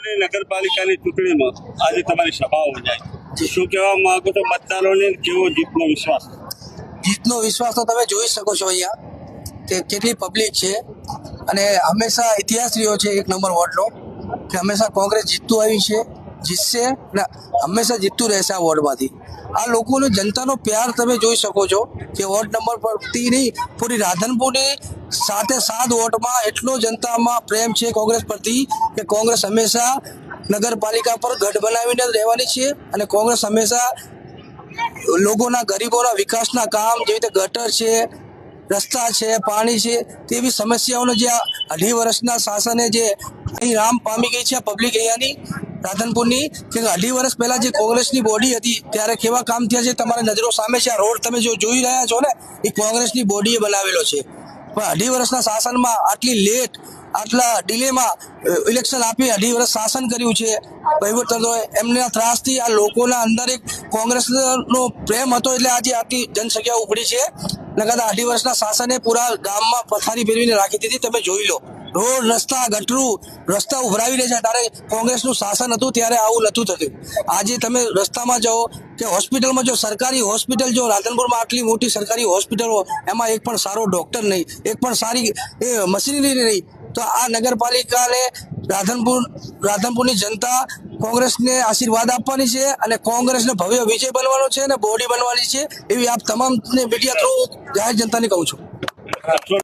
રાધનપુરની નગરપાલિકાની ચૂંટણીમાં આજે તમારી સભા યોજાય તો શું કહેવા માંગો છો મતદારોને? કેવો જીતનો વિશ્વાસ? જીતનો વિશ્વાસ તો તમે જોઈ શકો છો અહીંયા કે કેટલી પબ્લિક છે અને હંમેશા ઇતિહાસ રહ્યો છે એક નંબર વોર્ડનો કે હંમેશા કોંગ્રેસ જીતતું આવ્યું છે, જીતશે ને હંમેશા જીતતું રહેશે આ વોર્ડમાંથી. આ લોકોનો જનતાનો પ્યાર તમે જોઈ શકો છો કે વોર્ડ નંબર પરથી નહીં, પૂરી રાધનપુરની સાથે 7 વોર્ડમાં એટલો જનતામાં પ્રેમ છે કોંગ્રેસ પરથી કે કોંગ્રેસ હંમેશા નગરપાલિકા પર ગઢ બનાવીને રહેવાની છે અને કોંગ્રેસ હંમેશા લોકોના ગરીબોના વિકાસના કામ જેવી રીતે ગટર છે, રસ્તા છે, પાણી છે, તેવી સમસ્યાઓનો જે 2.5 વર્ષના શાસને જે અહીં રામ પામી ગઈ છે આ પબ્લિક અહીંયાની રાધનપુરની કે 2.5 વર્ષ પહેલા જે કોંગ્રેસની બોડી હતી ત્યારે કેવા કામ થયા છે તમારી નજરો સામે છે. આ રોડ તમે જો જોઈ રહ્યા છો ને એ કોંગ્રેસની બોડીએ બનાવેલો છે, પણ 2.5 વર્ષના શાસનમાં આટલી લેટ, આટલા ડિલેમાં ઇલેક્શન આપી 2.5 વર્ષ શાસન કર્યું છે વહીવટતંત્રોએ. એમના ત્રાસથી આ લોકોના અંદર એક કોંગ્રેસનો પ્રેમ હતો એટલે આજે આટલી જનસંખ્યા ઉપડી છે. નકર 2.5 વર્ષના શાસને પૂરા ગામમાં પથારી ફેરવીને રાખી દીધી. તમે જોઈ લો રોડ, રસ્તા, ગટરું, રસ્તા ઉભરાવી દે છે. ત્યારે કોંગ્રેસનું શાસન હતું ત્યારે આવું નહોતું થતું. આજે તમે રસ્તામાં જાઓ કે હોસ્પિટલમાં જો, સરકારી હોસ્પિટલ જો રાધનપુરમાં આટલી મોટી સરકારી હોસ્પિટલો, એમાં એક પણ સારો ડોક્ટર નહીં, એક પણ સારી મશીનરી નહીં. તો આ નગરપાલિકાને રાધનપુરની જનતા કોંગ્રેસને આશીર્વાદ આપવાની છે અને કોંગ્રેસને ભવ્ય વિજય બનવાનો છે અને બોડી બનવાની છે એવી આપ તમામ મીડિયા થ્રુ જાહેર જનતાને કહું છું.